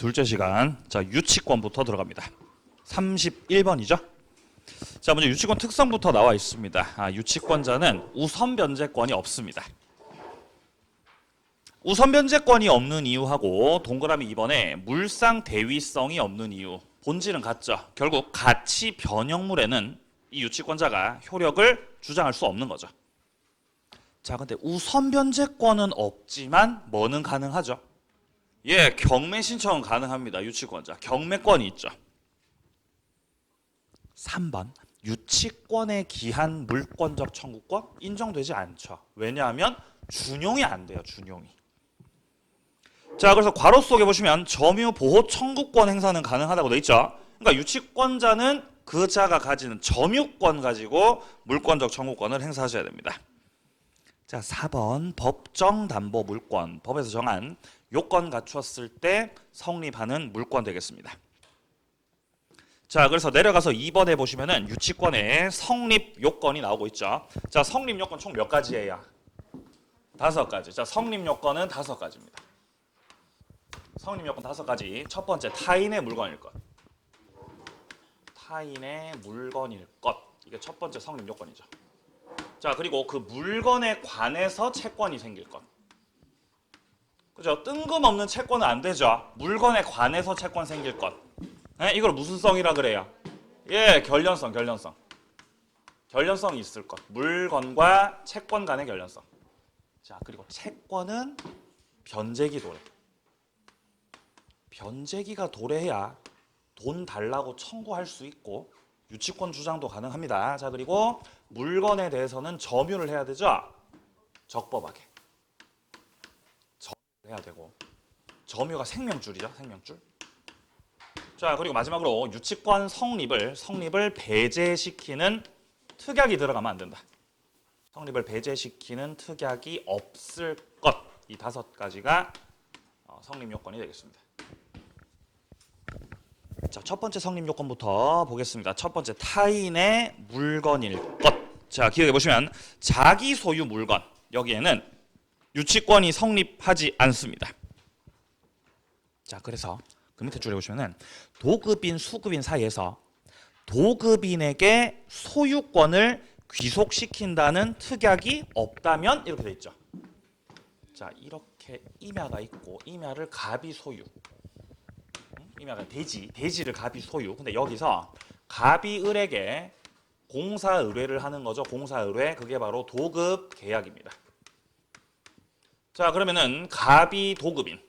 둘째 시간. 자, 유치권부터 들어갑니다. 31번이죠. 자, 먼저 유치권 특성부터 나와 있습니다. 유치권자는 우선 변제권이 없습니다. 우선 변제권이 없는 이유하고 동그라미 2번에 물상 대위성이 없는 이유. 본질은 같죠. 결국 가치 변형물에는 이 유치권자가 효력을 주장할 수 없는 거죠. 자, 근데 우선 변제권은 없지만 뭐는 가능하죠? 예, 경매 신청은 가능합니다. 유치권자. 경매권이 있죠. 3번. 유치권에 기한 물권적 청구권 인정되지 않죠. 왜냐하면 준용이 안 돼요. 준용이. 자, 그래서 괄호 속에 보시면 점유 보호 청구권 행사는 가능하다고 돼 있죠. 그러니까 유치권자는 그 자가 가지는 점유권 가지고 물권적 청구권을 행사하셔야 됩니다. 자, 4번 법정 담보 물권. 법에서 정한 요건 갖추었을 때 성립하는 물권 되겠습니다. 자, 그래서 내려가서 2번에 보시면은 유치권의 성립 요건이 나오고 있죠. 자, 성립 요건 총 몇 가지예요? 5가지. 자, 성립 요건은 5가지입니다. 성립 요건 5가지. 첫 번째, 타인의 물건일 것. 타인의 물건일 것. 이게 첫 번째 성립 요건이죠. 자, 그리고 그 물건에 관해서 채권이 생길 것. 그죠? 뜬금없는 채권은 안 되죠. 물건에 관해서 채권 생길 것. 이걸 무슨 성이라 그래요? 예, 결련성. 결련성이 있을 것. 물건과 채권 간의 결련성. 자, 그리고 채권은 변제기 도래. 변제기가 도래해야 돈 달라고 청구할 수 있고 유치권 주장도 가능합니다. 자, 그리고 물건에 대해서는 점유를 해야 되죠. 적법하게. 점유를 해야 되고 점유가 생명줄이죠. 생명줄. 자, 그리고 마지막으로 유치권 성립을 배제시키는 특약이 들어가면 안 된다. 성립을 배제시키는 특약이 없을 것. 이 5가지가 성립 요건이 되겠습니다. 자, 첫 번째 성립 요건부터 보겠습니다. 첫 번째, 타인의 물건일 것. 자, 기억해 보시면 자기 소유 물건. 여기에는 유치권이 성립하지 않습니다. 자, 그래서 그 밑에 줄에 보시면은 도급인, 수급인 사이에서 도급인에게 소유권을 귀속시킨다는 특약이 없다면 이렇게 돼 있죠. 자, 이렇게 임야가 있고 임야를 갑이 소유. 임야가 대지를 갑이 소유. 근데 여기서 갑이 을에게 공사 의뢰를 하는 거죠. 공사 의뢰. 그게 바로 도급 계약입니다. 자, 그러면은 갑이 도급인,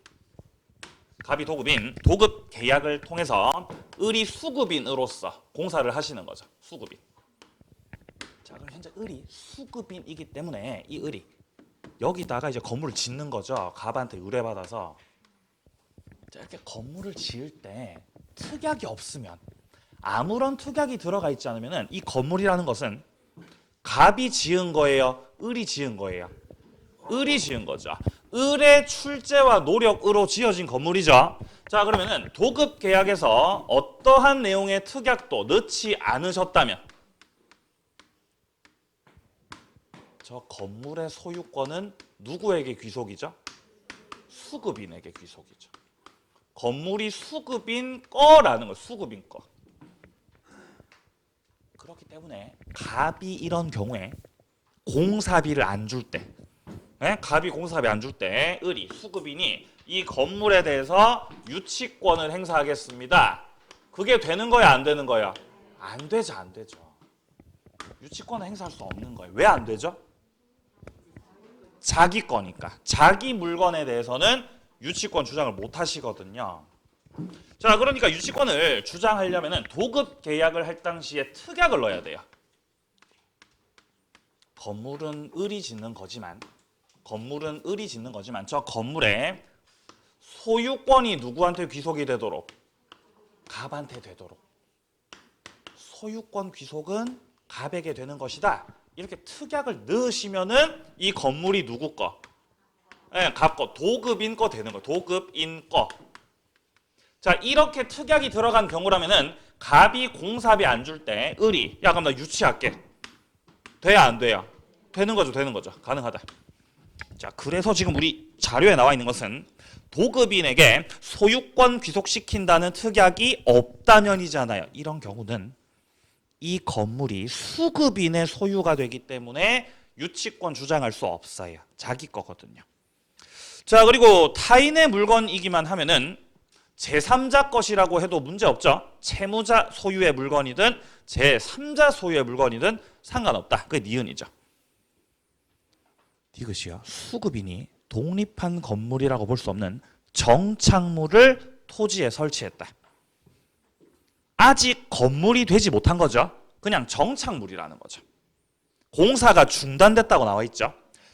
도급 계약을 통해서 을이 수급인으로서 공사를 하시는 거죠. 수급인. 자, 그럼 현재 을이 수급인이기 때문에 이 을이 여기다가 이제 건물을 짓는 거죠. 갑한테 의뢰받아서. 자, 이렇게 건물을 지을 때 특약이 없으면, 아무런 특약이 들어가 있지 않으면 이 건물이라는 것은 갑이 지은 거예요? 을이 지은 거예요? 을이 지은 거죠. 을의 출제와 노력으로 지어진 건물이죠. 자, 그러면은 도급 계약에서 어떠한 내용의 특약도 넣지 않으셨다면 저 건물의 소유권은 누구에게 귀속이죠? 수급인에게 귀속이죠. 건물이 수급인 거라는 거예요. 수급인 거. 그렇기 때문에 갑이 이런 경우에 공사비를 안 줄 때, 갑이 공사비 안 줄 때 을이 수급인이 이 건물에 대해서 유치권을 행사하겠습니다. 그게 되는 거야, 안 되는 거야? 안 되죠, 안 되죠. 유치권을 행사할 수 없는 거예요. 왜 안 되죠? 자기 거니까. 자기 물건에 대해서는 유치권 주장을 못 하시거든요. 자, 그러니까 유치권을 주장하려면 도급 계약을 할 당시에 특약을 넣어야 돼요. 건물은 을이 짓는 거지만 저 건물에 소유권이 누구한테 귀속이 되도록? 갑한테 되도록. 소유권 귀속은 갑에게 되는 것이다. 이렇게 특약을 넣으시면은 이 건물이 누구 거? 갑 거, 도급인 거 되는 거예요. 도급인 거. 자, 이렇게 특약이 들어간 경우라면은 갑이 공사비 안 줄 때 을이 야, 그럼 나 유치할게. 돼야 안 돼요? 되는 거죠. 가능하다. 자, 그래서 지금 우리 자료에 나와 있는 것은 도급인에게 소유권 귀속시킨다는 특약이 없다면이잖아요. 이런 경우는 이 건물이 수급인의 소유가 되기 때문에 유치권 주장할 수 없어요. 자기 거거든요. 자, 그리고 타인의 물건이기만 하면은 제3자 것이라고 해도 문제 없죠. 채무자 소유의 물건이든 제3자 소유의 물건이든 상관없다. 그게 니은이죠. 이것이요. 수급인이 독립한 건물이라고 볼 수 없는 정착물을 토지에 설치했다. 아직 건물이 되지 못한 거죠. 그냥 정착물이라는 거죠. 공사가 중단됐다고 나와 있죠.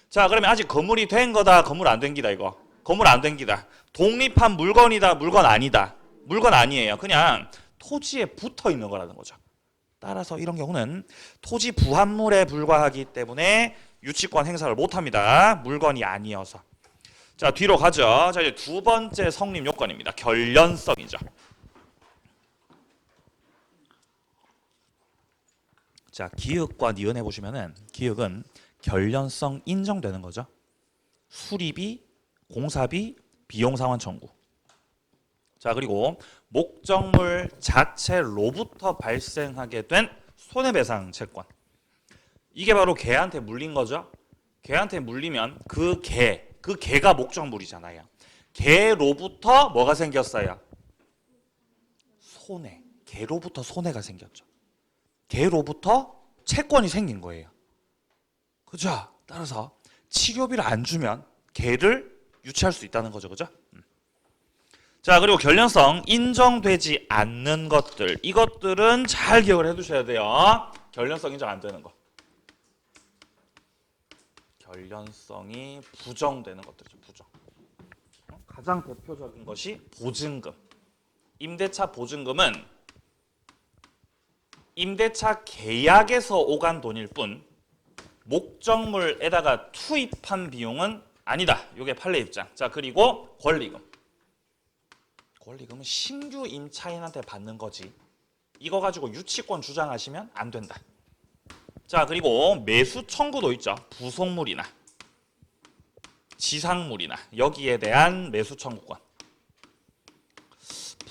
자, 그러면 아직 건물이 된 거다, 건물 안 된 기다 이거. 건물 안 된 기다. 독립한 물건이다, 물건 아니다. 물건 아니에요. 그냥 토지에 붙어 있는 거라는 거죠. 따라서 이런 경우는 토지 부합물에 불과하기 때문에 유치권 행사를 못합니다. 물건이 아니어서. 자, 뒤로 가죠. 자, 이제 두 번째 성립 요건입니다. 결련성이죠. 자, 기역과 니은해 보시면은 기역은 결련성 인정되는 거죠. 수리비, 공사비, 비용상환 청구. 자, 그리고 목적물 자체로부터 발생하게 된 손해배상 채권. 이게 바로 개한테 물린 거죠. 개한테 물리면 그 개가 목적물이잖아요. 개로부터 뭐가 생겼어요? 손해. 개로부터 손해가 생겼죠. 개로부터 채권이 생긴 거예요. 그죠? 따라서 치료비를 안 주면 개를 유치할 수 있다는 거죠. 그죠? 자, 그리고 결련성 인정되지 않는 것들. 이것들은 잘 기억을 해 두셔야 돼요. 결련성 인정 안 되는 거. 결련성이 부정되는 것들이죠. 부정. 가장 대표적인 것이 보증금. 임대차 보증금은 임대차 계약에서 오간 돈일 뿐 목적물에다가 투입한 비용은 아니다. 이게 판례 입장. 자, 그리고 권리금. 권리금은 신규 임차인한테 받는 거지. 이거 가지고 유치권 주장하시면 안 된다. 자, 그리고 매수 청구도 있죠. 부속물이나 지상물이나 여기에 대한 매수 청구권.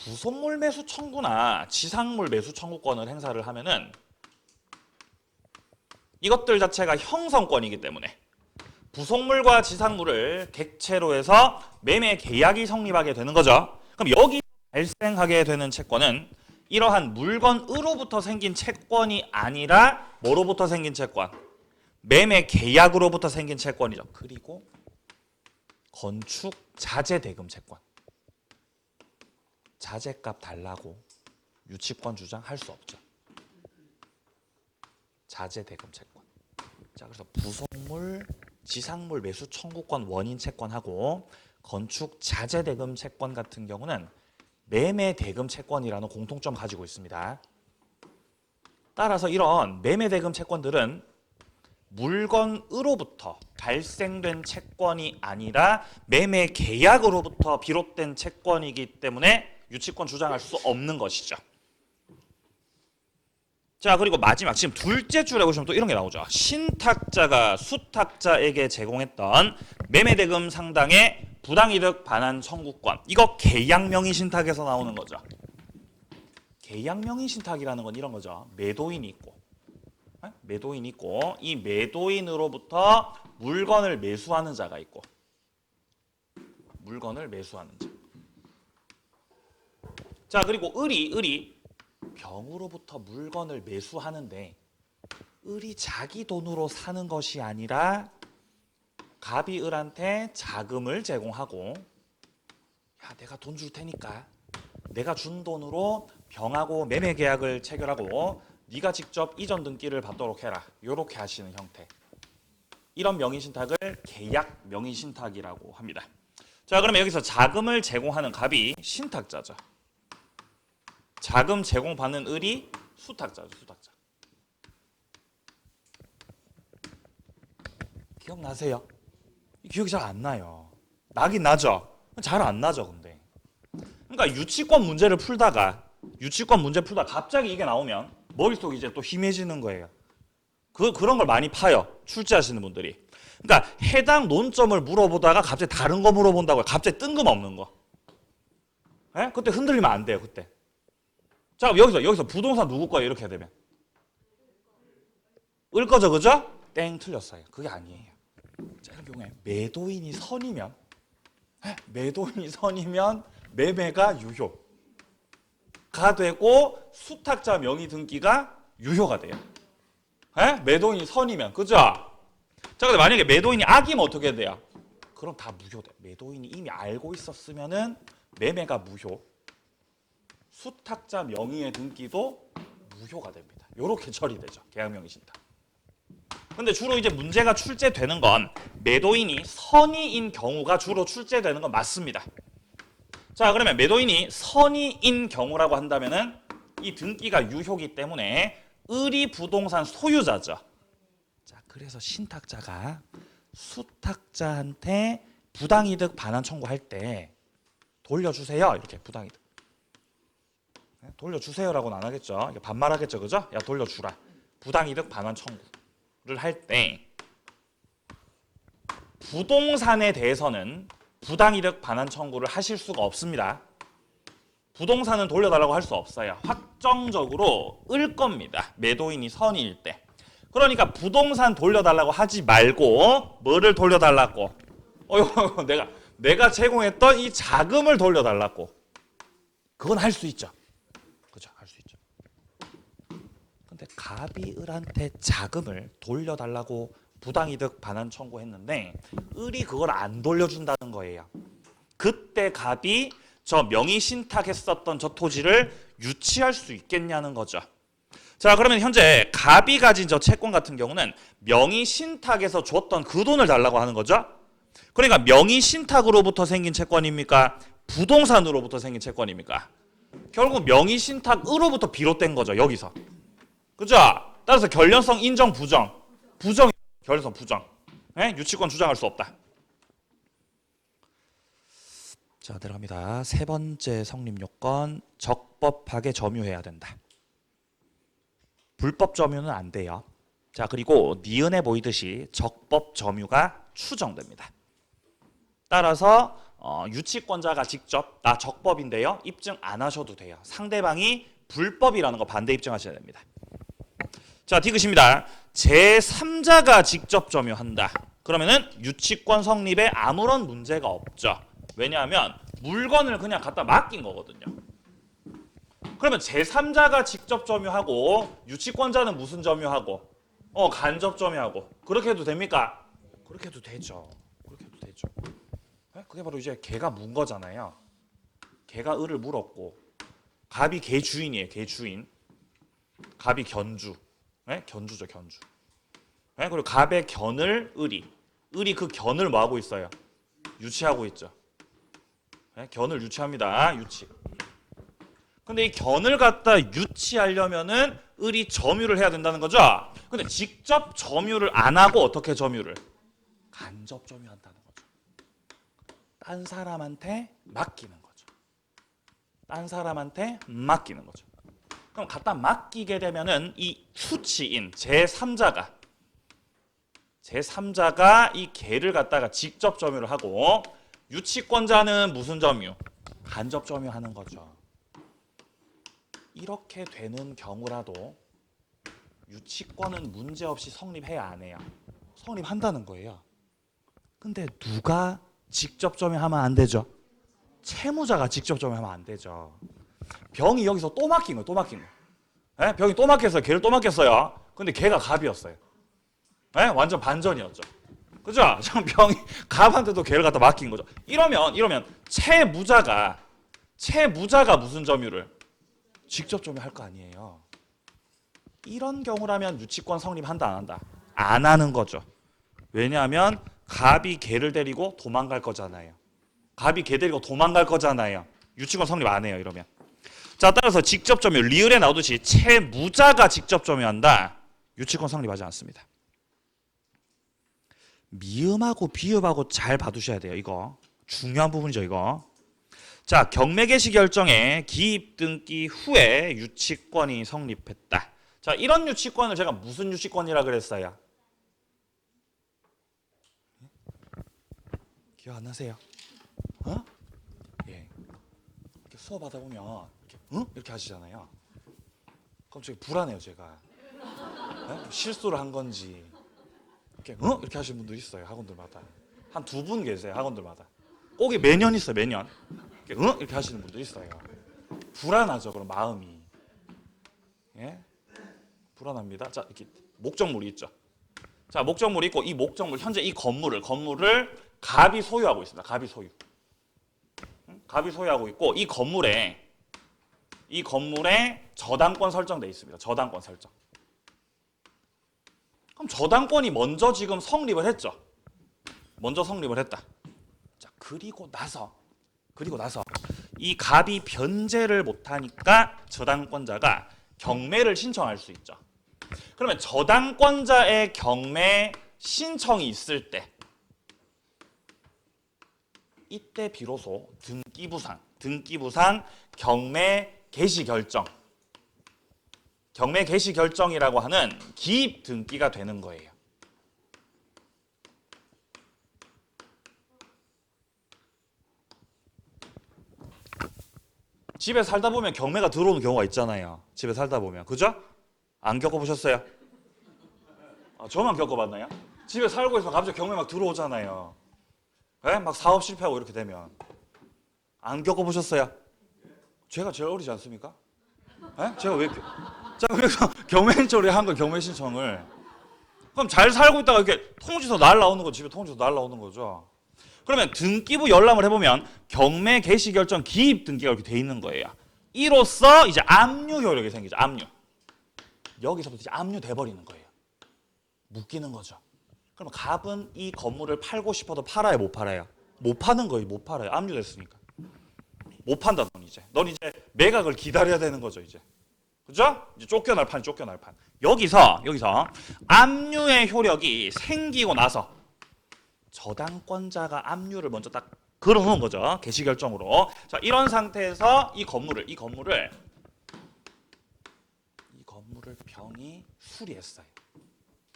부속물 매수 청구나 지상물 매수 청구권을 행사를 하면은 이것들 자체가 형성권이기 때문에 부속물과 지상물을 객체로 해서 매매 계약이 성립하게 되는 거죠. 그럼 여기 발생하게 되는 채권은 이러한 물건으로부터 생긴 채권이 아니라 뭐로부터 생긴 채권? 매매 계약으로부터 생긴 채권이죠. 그리고 건축 자재 대금 채권. 자재값 달라고 유치권 주장할 수 없죠. 자재 대금 채권. 자, 그래서 부속물, 지상물 매수 청구권 원인 채권하고 건축 자재 대금 채권 같은 경우는 매매 대금 채권이라는 공통점 가지고 있습니다. 따라서 이런 매매 대금 채권들은 물건으로부터 발생된 채권이 아니라 매매 계약으로부터 비롯된 채권이기 때문에 유치권 주장할 수 없는 것이죠. 자, 그리고 마지막 지금 둘째 줄에 보시면 또 이런 게 나오죠. 신탁자가 수탁자에게 제공했던 매매대금 상당의 부당이득 반환 청구권. 이거 계약명의신탁에서 나오는 거죠. 계약명의신탁이라는 건 이런 거죠. 매도인이 있고 이 매도인으로부터 물건을 매수하는 자가 있고 물건을 매수하는 자. 자, 그리고 을이 병으로부터 물건을 매수하는데 을이 자기 돈으로 사는 것이 아니라 갑이 을한테 자금을 제공하고 야, 내가 돈 줄 테니까 내가 준 돈으로 병하고 매매 계약을 체결하고 네가 직접 이전 등기를 받도록 해라. 이렇게 하시는 형태. 이런 명의신탁을 계약 명의신탁이라고 합니다. 자, 그러면 여기서 자금을 제공하는 갑이 신탁자죠. 자금 제공받는 을이 수탁자죠. 수탁자. 기억나세요? 기억이 잘 안 나요. 나긴 나죠. 잘 안 나죠. 근데 그러니까 유치권 문제 풀다가 갑자기 이게 나오면 머릿속이 이제 또 희미해지는 거예요. 그런 걸 많이 파요. 출제하시는 분들이. 그러니까 해당 논점을 물어보다가 갑자기 다른 거 물어본다고요. 갑자기 뜬금없는 거. 예? 그때 흔들리면 안 돼요. 그때. 자, 여기서 부동산 누구 거예요? 이렇게 되면 을 거죠, 그죠? 땡, 틀렸어요. 그게 아니에요. 자, 이런 경우에 매도인이 선이면 매매가 유효가 되고 수탁자 명의 등기가 유효가 돼요. 매도인이 선이면, 그죠? 자, 근데 만약에 매도인이 악이면 어떻게 돼요? 그럼 다 무효돼. 매도인이 이미 알고 있었으면은 매매가 무효, 수탁자 명의의 등기도 무효가 됩니다. 이렇게 처리되죠. 계약명의 신탁. 근데 주로 이제 문제가 출제되는 건 매도인이 선의인 경우가 주로 출제되는 건 맞습니다. 자, 그러면 매도인이 선의인 경우라고 한다면은 이 등기가 유효기 때문에 을이 부동산 소유자죠. 자, 그래서 신탁자가 수탁자한테 부당이득 반환 청구할 때 돌려주세요. 이렇게 부당이득. 돌려주세요라고는 안 하겠죠. 반말하겠죠, 그죠? 야, 돌려주라. 부당이득 반환 청구를 할 때 부동산에 대해서는 부당이득 반환 청구를 하실 수가 없습니다. 부동산은 돌려달라고 할 수 없어요. 확정적으로 을 겁니다. 매도인이 선의일 때. 그러니까 부동산 돌려달라고 하지 말고 뭐를 돌려달라고? 내가 제공했던 이 자금을 돌려달라고. 그건 할 수 있죠. 그죠? 할 수 있죠. 근데 갑이 을한테 자금을 돌려달라고 부당이득 반환 청구했는데 을이 그걸 안 돌려준다는 거예요. 그때 갑이 저 명의 신탁했었던 저 토지를 유치할 수 있겠냐는 거죠. 자, 그러면 현재 갑이 가진 저 채권 같은 경우는 명의 신탁에서 줬던 그 돈을 달라고 하는 거죠. 그러니까 명의 신탁으로부터 생긴 채권입니까? 부동산으로부터 생긴 채권입니까? 결국 명의 신탁으로부터 비롯된 거죠. 여기서. 그죠? 따라서 결련성 인정 부정. 결련성 부정. 유치권 주장할 수 없다. 자, 들어갑니다. 세 번째 성립 요건, 적법하게 점유해야 된다. 불법 점유는 안 돼요. 자, 그리고 니은에 보이듯이 적법 점유가 추정됩니다. 따라서 유치권자가 직접 나 적법인데요, 입증 안 하셔도 돼요. 상대방이 불법이라는 거 반대 입증하셔야 됩니다. 자, 디귿입니다. 제3자가 직접 점유한다. 그러면은 유치권 성립에 아무런 문제가 없죠. 왜냐하면 물건을 그냥 갖다 맡긴 거거든요. 그러면 제3자가 직접 점유하고 유치권자는 무슨 점유하고? 간접 점유하고. 그렇게 해도 됩니까? 그렇게 해도 되죠. 그게 바로 이제 개가 문 거잖아요. 개가 을을 물었고 갑이 개 주인이에요. 개 주인. 갑이 견주. 견주죠, 견주. 그리고 갑의 견을 을이 그 견을 뭐 하고 있어요? 유치하고 있죠. 견을 유치합니다. 유치. 근데 이 견을 갖다 유치하려면은 을이 점유를 해야 된다는 거죠. 근데 직접 점유를 안 하고 어떻게 점유를? 간접 점유한다는 거죠. 딴 사람한테 맡기는 거죠. 그럼 갖다 맡기게 되면은 이 수치인 제3자가 이 개를 갖다가 직접 점유를 하고 유치권자는 무슨 점유? 간접 점유하는 거죠. 이렇게 되는 경우라도 유치권은 문제없이 성립해야 안 해요. 성립한다는 거예요. 근데 누가 직접 점유하면 안 되죠? 채무자가 직접 점유하면 안 되죠. 병이 여기서 또 맡긴 거예요. 병이 또 맡겼어요. 개를 또 맡겼어요. 근데 개가 갑이었어요. 완전 반전이었죠. 그죠? 병이 갑한테도 개를 갖다 맡긴 거죠. 이러면 채무자가 무슨 점유를? 직접 점유할 거 아니에요. 이런 경우라면 유치권 성립한다, 안 한다? 안 하는 거죠. 왜냐하면 갑이 개를 데리고 도망갈 거잖아요. 유치권 성립 안 해요, 이러면. 자, 따라서 직접 점유, 리을에 나오듯이 채무자가 직접 점유한다. 유치권 성립하지 않습니다. 미음하고 비읍하고 잘 봐두셔야 돼요. 이거 중요한 부분이죠. 이거. 자, 경매개시 결정에 기입 등기 후에 유치권이 성립했다. 자, 이런 유치권을 제가 무슨 유치권이라 그랬어요? 기억 안 나세요? 예. 이렇게 수업하다 보면 이렇게 이렇게 하시잖아요. 그럼 제가 불안해요, 제가. 실수를 한 건지. 이렇게 하시는 분도 있어요, 학원들마다. 한 2분 계세요, 학원들마다. 꼭 매년 있어요, 매년. 이렇게 하시는 분도 있어요. 불안하죠, 그럼 마음이. 예? 불안합니다. 자, 이렇게 목적물이 있죠. 자, 목적물이 있고 이 목적물 현재 이 건물을 갑이 소유하고 있습니다. 갑이 소유. 갑이 소유하고 있고 이 건물에 저당권 설정돼 있습니다. 저당권 설정. 그럼 저당권이 먼저 지금 성립을 했죠. 먼저 성립을 했다. 자, 그리고 나서 이 갑이 변제를 못하니까 저당권자가 경매를 신청할 수 있죠. 그러면 저당권자의 경매 신청이 있을 때 이때 비로소 등기부상 경매 개시 결정이라고 하는 기입 등기가 되는 거예요. 집에 살다 보면 경매가 들어오는 경우가 있잖아요. 집에 살다 보면. 그죠? 안 겪어보셨어요? 저만 겪어봤나요? 집에 살고 있으면 갑자기 경매 막 들어오잖아요. 네? 막 사업 실패하고 이렇게 되면. 안 겪어보셨어요? 제가 제일 어리지 않습니까? 네? 제가 왜 이렇게. 자, 그래서 경매 신청을 한 거예요, 경매 신청을. 그럼 잘 살고 있다가 이렇게 통지서 날라오는 거죠. 집에 통지서 날라오는 거죠. 그러면 등기부 열람을 해보면 경매 개시 결정 기입 등기가 이렇게 돼 있는 거예요. 이로써 이제 압류 효력이 생기죠. 압류. 여기서부터 이제 압류 돼버리는 거예요. 묶이는 거죠. 그럼 갑은 이 건물을 팔고 싶어도 팔아요, 못 팔아요? 못 파는 거예요, 못 팔아요. 압류됐으니까. 못 판다, 넌 이제 매각을 기다려야 되는 거죠, 이제. 그죠? 이제 쫓겨날 판. 여기서 압류의 효력이 생기고 나서 저당권자가 압류를 먼저 딱 걸어놓은 거죠. 개시결정으로. 자, 이런 상태에서 이 건물을 병이 수리했어요.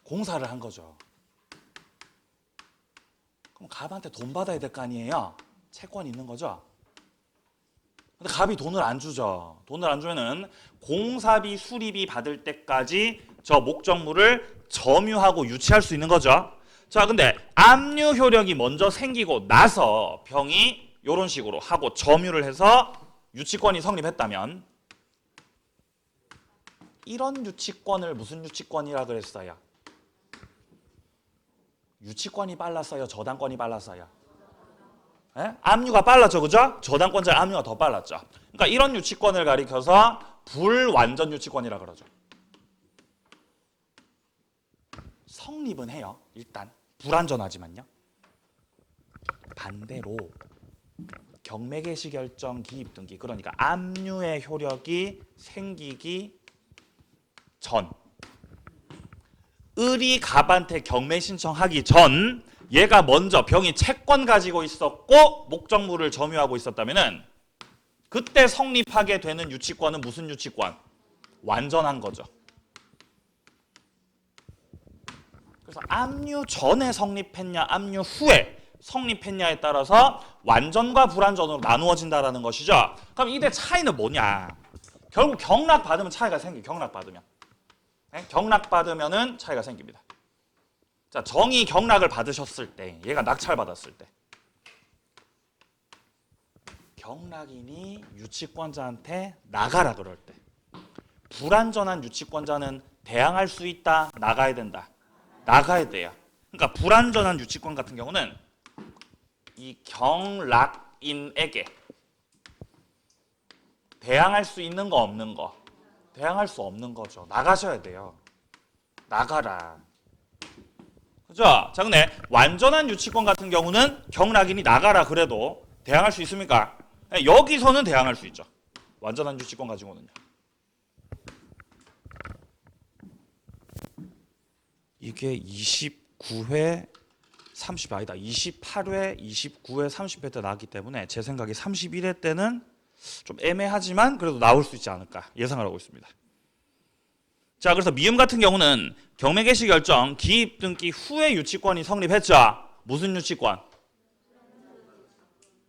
공사를 한 거죠. 그럼 갑한테 돈 받아야 될 거 아니에요? 채권이 있는 거죠. 근데 갑이 돈을 안 주죠. 돈을 안 주면은 공사비, 수리비 받을 때까지 저 목적물을 점유하고 유치할 수 있는 거죠. 자, 근데 압류 효력이 먼저 생기고 나서 병이 이런 식으로 하고 점유를 해서 유치권이 성립했다면 이런 유치권을 무슨 유치권이라 그랬어요? 유치권이 빨랐어요? 저당권이 빨랐어요? 예? 압류가 빨랐죠, 그죠? 저당권자의 압류가 더 빨랐죠. 그러니까 이런 유치권을 가리켜서 불완전 유치권이라 그러죠. 성립은 해요, 일단. 불완전하지만요. 반대로 경매 개시 결정 기입 등기, 그러니까 압류의 효력이 생기기 전, 을이 갑한테 경매 신청하기 전 얘가 먼저 병이 채권 가지고 있었고 목적물을 점유하고 있었다면은 그때 성립하게 되는 유치권은 무슨 유치권? 완전한 거죠. 그래서 압류 전에 성립했냐, 압류 후에 성립했냐에 따라서 완전과 불완전으로 나누어진다라는 것이죠. 그럼 이때 차이는 뭐냐? 결국 경락받으면 차이가 생겨요. 경락받으면. 네? 경락받으면은 차이가 생깁니다. 자, 정이 경락을 받으셨을 때, 얘가 낙찰받았을 때, 경락인이 유치권자한테 나가라 그럴 때, 불완전한 유치권자는 대항할 수 있다, 나가야 된다. 나가야 돼요. 그러니까 불완전한 유치권 같은 경우는 이 경락인에게 대항할 수 있는 거 없는 거, 대항할 수 없는 거죠. 나가셔야 돼요. 나가라. 그죠? 자, 근데 완전한 유치권 같은 경우는 경락인이 나가라 그래도 대항할 수 있습니까? 여기서는 대항할 수 있죠. 완전한 유치권 가지고는요. 이게 29회 30 아니다. 28회, 29회, 30회 때 나왔기 때문에 제 생각에 31회 때는 좀 애매하지만 그래도 나올 수 있지 않을까 예상을 하고 있습니다. 자, 그래서 미음 같은 경우는 경매 개시 결정 기입 등기 후에 유치권이 성립했죠. 무슨 유치권?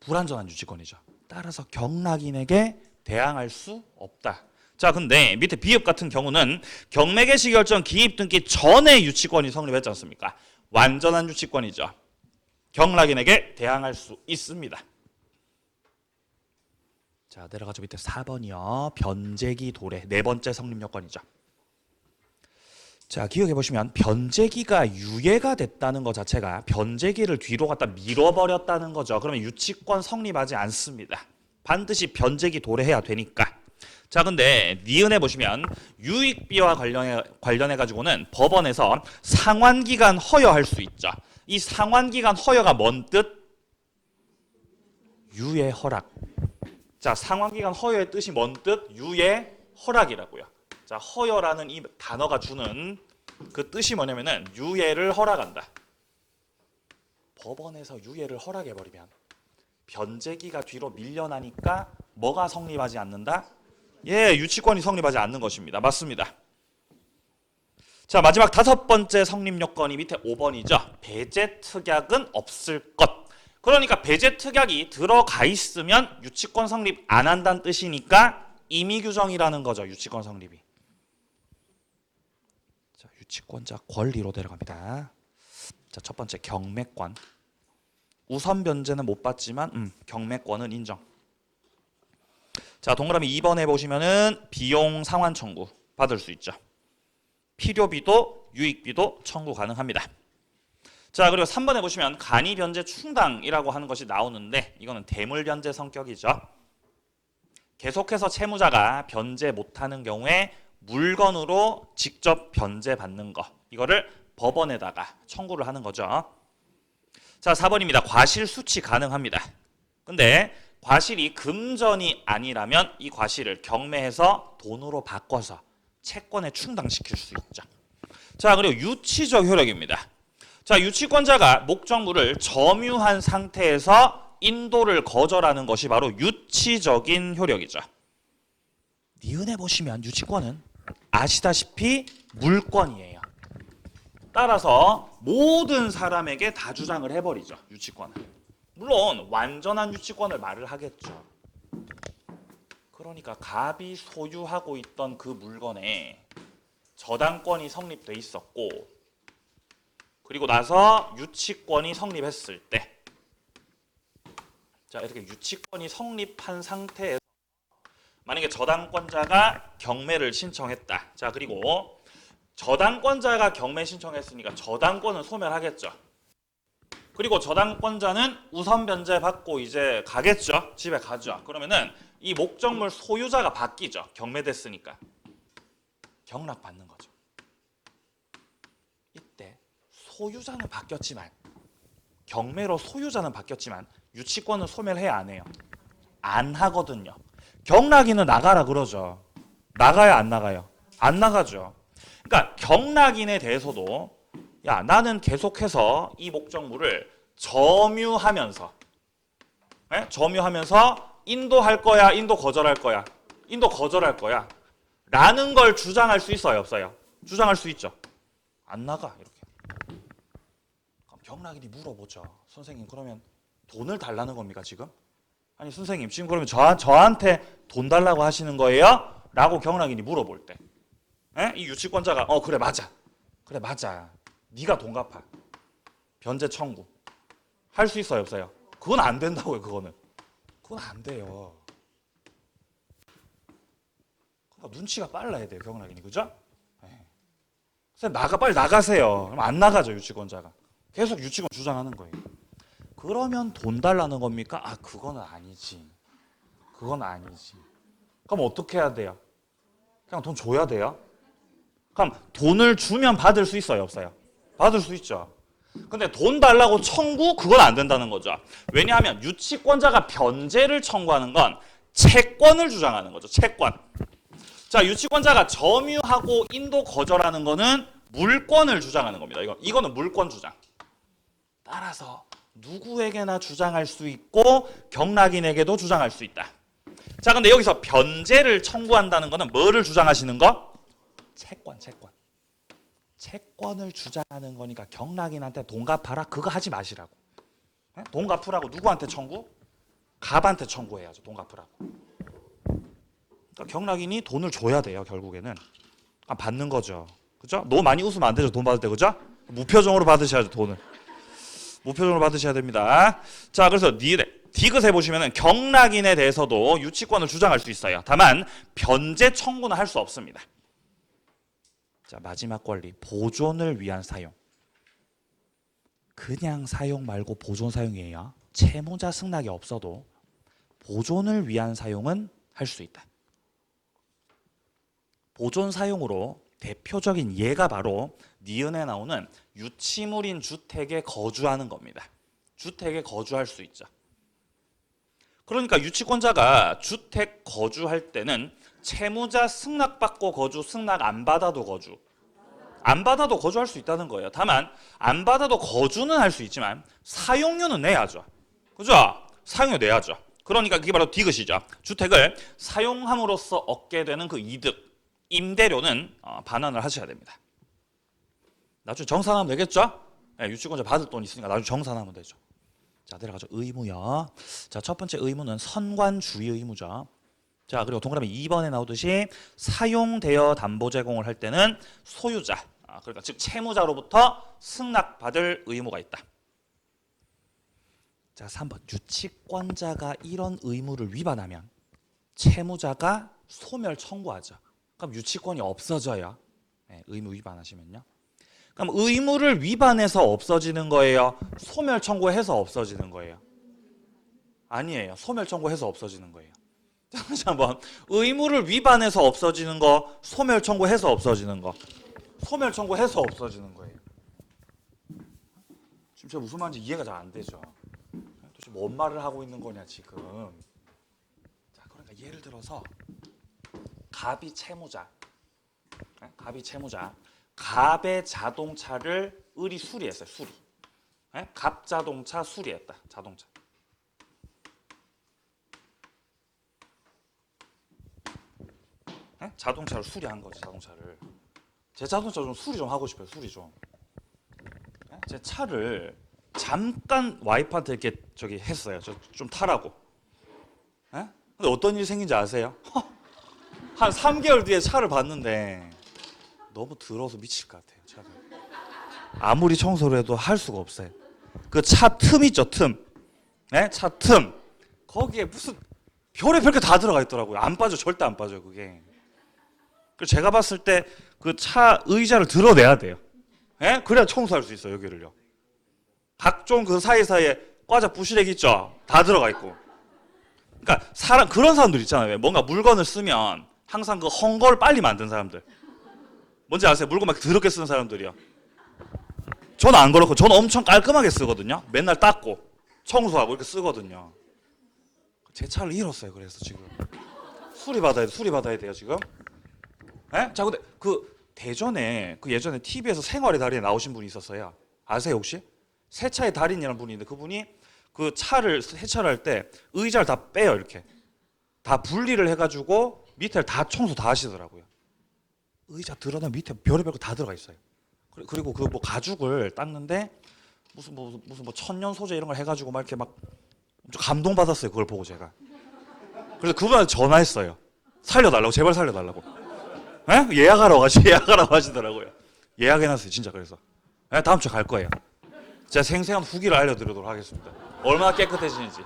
불완전한 유치권이죠. 따라서 경락인에게 대항할 수 없다. 자, 근데 밑에 비읍 같은 경우는 경매 개시 결정 기입 등기 전에 유치권이 성립했지 않습니까? 완전한 유치권이죠. 경락인에게 대항할 수 있습니다. 자, 내려가죠. 밑에 4번이요. 변제기 도래. 네 번째 성립 요건이죠. 자, 기억해 보시면 변제기가 유예가 됐다는 것 자체가 변제기를 뒤로 갖다 밀어버렸다는 거죠. 그러면 유치권 성립하지 않습니다. 반드시 변제기 도래해야 되니까. 자, 근데 니은에 보시면 유익비와 관련해 가지고는 법원에서 상환기간 허여할 수 있죠. 이 상환기간 허여가 뭔 뜻? 유예 허락. 자, 상환기간 허여의 뜻이 뭔 뜻? 유예 허락이라고요. 자, 허여라는 이 단어가 주는 그 뜻이 뭐냐면은 유예를 허락한다. 법원에서 유예를 허락해버리면 변제기가 뒤로 밀려나니까 뭐가 성립하지 않는다? 예, 유치권이 성립하지 않는 것입니다. 맞습니다. 자, 마지막 다섯 번째 성립 요건이 밑에 5번이죠. 배제 특약은 없을 것. 그러니까 배제 특약이 들어가 있으면 유치권 성립 안 한다는 뜻이니까 임의 규정이라는 거죠. 유치권 성립이. 자, 유치권자 권리로 내려갑니다. 자, 첫 번째 경매권. 우선 변제는 못 받지만 경매권은 인정. 자, 동그라미 2번에 보시면은 비용 상환 청구 받을 수 있죠. 필요비도 유익비도 청구 가능합니다. 자, 그리고 3번에 보시면 간이 변제 충당이라고 하는 것이 나오는데 이거는 대물 변제 성격이죠. 계속해서 채무자가 변제 못하는 경우에 물건으로 직접 변제 받는 거, 이거를 법원에다가 청구를 하는 거죠. 자, 4번입니다. 과실 수취 가능합니다. 근데 과실이 금전이 아니라면 이 과실을 경매해서 돈으로 바꿔서 채권에 충당시킬 수 있죠. 자, 그리고 유치적 효력입니다. 자, 유치권자가 목적물을 점유한 상태에서 인도를 거절하는 것이 바로 유치적인 효력이죠. 니은에 보시면 유치권은 아시다시피 물권이에요. 따라서 모든 사람에게 다 주장을 해버리죠. 유치권은. 물론 완전한 유치권을 말을 하겠죠. 그러니까 갑이 소유하고 있던 그 물건에 저당권이 성립돼 있었고, 그리고 나서 유치권이 성립했을 때, 자, 이렇게 유치권이 성립한 상태에서 만약에 저당권자가 경매를 신청했다. 자, 그리고 저당권자가 경매 신청했으니까 저당권은 소멸하겠죠. 그리고 저당권자는 우선 변제 받고 이제 가겠죠. 집에 가죠. 그러면은 이 목적물 소유자가 바뀌죠. 경매됐으니까. 경락받는 거죠. 이때 소유자는 바뀌었지만, 경매로 소유자는 바뀌었지만 유치권은 소멸해야 안 해요? 안 하거든요. 경락인은 나가라 그러죠. 나가요, 안 나가요? 안 나가죠. 그러니까 경락인에 대해서도 야, 나는 계속해서 이 목적물을 점유하면서, 점유하면서 인도할 거야, 인도 거절할 거야, 인도 거절할 거야 라는 걸 주장할 수 있어요, 없어요? 주장할 수 있죠. 안 나가, 이렇게. 그럼 경락인이 물어보죠. 선생님, 그러면 돈을 달라는 겁니까, 지금? 아니, 선생님, 지금 그러면 저한테 돈 달라고 하시는 거예요? 라고 경락인이 물어볼 때, 이 유치권자가 그래, 맞아. 그래, 맞아. 네가 돈 갚아. 변제 청구. 할 수 있어요, 없어요? 그건 안 된다고요, 그거는. 그건 안 돼요. 그러니까 눈치가 빨라야 돼요, 경락인이. 그죠? 선생님, 빨리 나가세요. 그럼 안 나가죠, 유치권자가. 계속 유치권 주장하는 거예요. 그러면 돈 달라는 겁니까? 아, 그건 아니지. 그건 아니지. 그럼 어떻게 해야 돼요? 그냥 돈 줘야 돼요? 그럼 돈을 주면 받을 수 있어요, 없어요? 받을 수 있죠. 근데 돈 달라고 청구? 그건 안 된다는 거죠. 왜냐하면 유치권자가 변제를 청구하는 건 채권을 주장하는 거죠. 채권. 자, 유치권자가 점유하고 인도 거절하는 거는 물권을 주장하는 겁니다. 이거는 물권 주장. 따라서 누구에게나 주장할 수 있고 경락인에게도 주장할 수 있다. 자, 근데 여기서 변제를 청구한다는 거는 뭐를 주장하시는 거? 채권. 채권을 주장하는 거니까 경락인한테 돈 갚아라 그거 하지 마시라고. 돈 갚으라고 누구한테 청구? 갑한테 청구해야죠. 돈 갚으라고. 그러니까 경락인이 돈을 줘야 돼요. 결국에는 받는 거죠. 그죠? 너무 많이 웃으면 안 되죠. 돈 받을 때. 그죠? 무표정으로 받으셔야죠. 돈을 무표정으로 받으셔야 됩니다. 자, 그래서 디귿 해보시면 경락인에 대해서도 유치권을 주장할 수 있어요. 다만 변제 청구는 할 수 없습니다. 자, 마지막 권리, 보존을 위한 사용. 그냥 사용 말고 보존 사용이에요. 채무자 승낙이 없어도 보존을 위한 사용은 할 수 있다. 보존 사용으로 대표적인 예가 바로 니은에 나오는 유치물인 주택에 거주하는 겁니다. 주택에 거주할 수 있죠. 그러니까 유치권자가 주택 거주할 때는 채무자 승낙받고 거주, 승낙 안 받아도 거주. 안 받아도 거주할 수 있다는 거예요. 다만 안 받아도 거주는 할 수 있지만 사용료는 내야죠. 그죠? 사용료 내야죠. 그러니까 그게 바로 디귿이죠. 주택을 사용함으로써 얻게 되는 그 이득, 임대료는 반환을 하셔야 됩니다. 나중에 정산하면 되겠죠? 네, 유치권자 받을 돈 있으니까 나중에 정산하면 되죠. 자, 내려가죠. 의무요. 자, 첫 번째 의무는 선관주의 의무죠. 자, 그리고 동그라미 2번에 나오듯이 사용되어 담보 제공을 할 때는 소유자, 그러니까 즉 채무자로부터 승낙받을 의무가 있다. 자, 3번 유치권자가 이런 의무를 위반하면 채무자가 소멸 청구하죠. 그럼 유치권이 없어져요. 네, 의무 위반하시면요. 그럼 의무를 위반해서 없어지는 거예요? 소멸 청구해서 없어지는 거예요? 아니에요. 소멸 청구해서 없어지는 거예요. 다시 한번 의무를 위반해서 없어지는 거, 소멸 청구해서 없어지는 거. 소멸 청구해서 없어지는 거예요. 지금 제가 무슨 말인지 이해가 잘 안 되죠. 도대체 뭔 말을 하고 있는 거냐 지금. 자, 그러니까 예를 들어서 갑이 채무자. 갑이 채무자. 갑의 자동차를 을이 수리했어요. 수리. 갑 자동차 수리했다. 자동차. 자동차를 수리한 거지. 자동차를. 제 자동차 좀 수리 좀 하고 싶어요. 수리 좀. 제 차를 잠깐 와이프한테 이렇게 저기 했어요. 저 좀 타라고. 근데 어떤 일이 생긴지 아세요? 한 3개월 뒤에 차를 봤는데 너무 더러워서 미칠 것 같아요. 차가. 아무리 청소를 해도 할 수가 없어요. 그 차 틈 있죠, 틈. 차 틈. 거기에 무슨 별의별 게 다 들어가 있더라고요. 안 빠져, 절대 안 빠져요, 그게. 그래서 제가 봤을 때 그 차 의자를 드러내야 돼요. 그래야 청소할 수 있어요, 여기를요. 각종 그 사이사이에 과자 부시래기 있죠? 다 들어가 있고. 그러니까 그런 사람들 있잖아요. 뭔가 물건을 쓰면 항상 그 헝겊을 빨리 만든 사람들. 뭔지 아세요? 물건 막 더럽게 쓰는 사람들이요. 저는 안 그렇고 저는 엄청 깔끔하게 쓰거든요. 맨날 닦고 청소하고 이렇게 쓰거든요. 제 차를 잃었어요. 그래서 지금 수리 받아야 돼요 지금. 자, 근데 그 대전에 그 예전에 TV에서 생활의 달인에 나오신 분이 있었어요. 아세요 혹시? 세차의 달인이라는 분이 있는데 그분이 그 차를 세차를 할 때 의자를 다 빼요. 이렇게 다 분리를 해가지고 밑에를 다 청소 다 하시더라고요. 의자 드러나 밑에 별의별 거 다 들어가 있어요. 그리고 그 뭐 가죽을 닦는데 무슨 천연 소재 이런 걸 해가지고 막 이렇게 막 감동 받았어요. 그걸 보고 제가. 그래서 그분한테 전화했어요. 살려달라고, 제발 살려달라고. 예약하라고 하시더라고요. 예약해놨어요, 진짜. 그래서 다음 주에 갈 거예요. 제가 생생한 후기를 알려드리도록 하겠습니다. 얼마나 깨끗해지는지.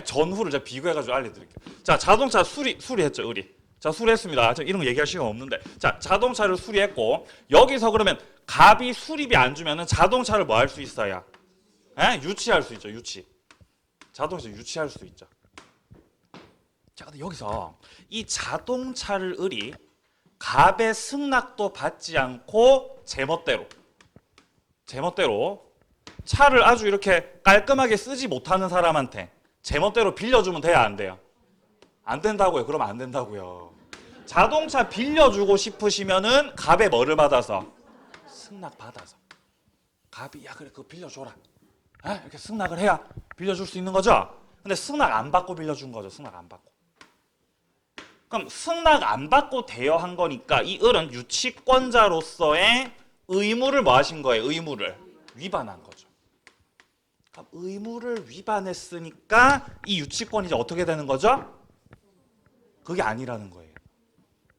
전후를 제가 비교해가지고 알려드릴게요. 자, 자동차 수리했죠, 의리. 자, 수리했습니다. 이런 거 얘기할 시간 없는데. 자, 자동차를 수리했고 여기서 그러면 갑이 수리비 안 주면은 자동차를 뭐 할 수 있어요? 유치할 수 있죠, 유치. 자동차 유치할 수 있죠. 자, 근데 여기서 이 자동차를 을이 갑의 승낙도 받지 않고 제멋대로 차를 아주 이렇게 깔끔하게 쓰지 못하는 사람한테 제멋대로 빌려주면 돼야 안 돼요? 안 된다고요. 그럼 안 된다고요. 자동차 빌려주고 싶으시면은 갑의 뭐를 받아서? 승낙 받아서. 갑이 야 그래 그거 빌려줘라. 이렇게 승낙을 해야 빌려줄 수 있는 거죠. 근데 승낙 안 받고 빌려준 거죠. 승낙 안 받고. 그럼 승낙 안 받고 대여한 거니까 이 을은 유치권자로서의 의무를 뭐 하신 거예요? 의무를 위반한 거죠. 의무를 위반했으니까 이 유치권이 이제 어떻게 되는 거죠? 그게 아니라는 거예요.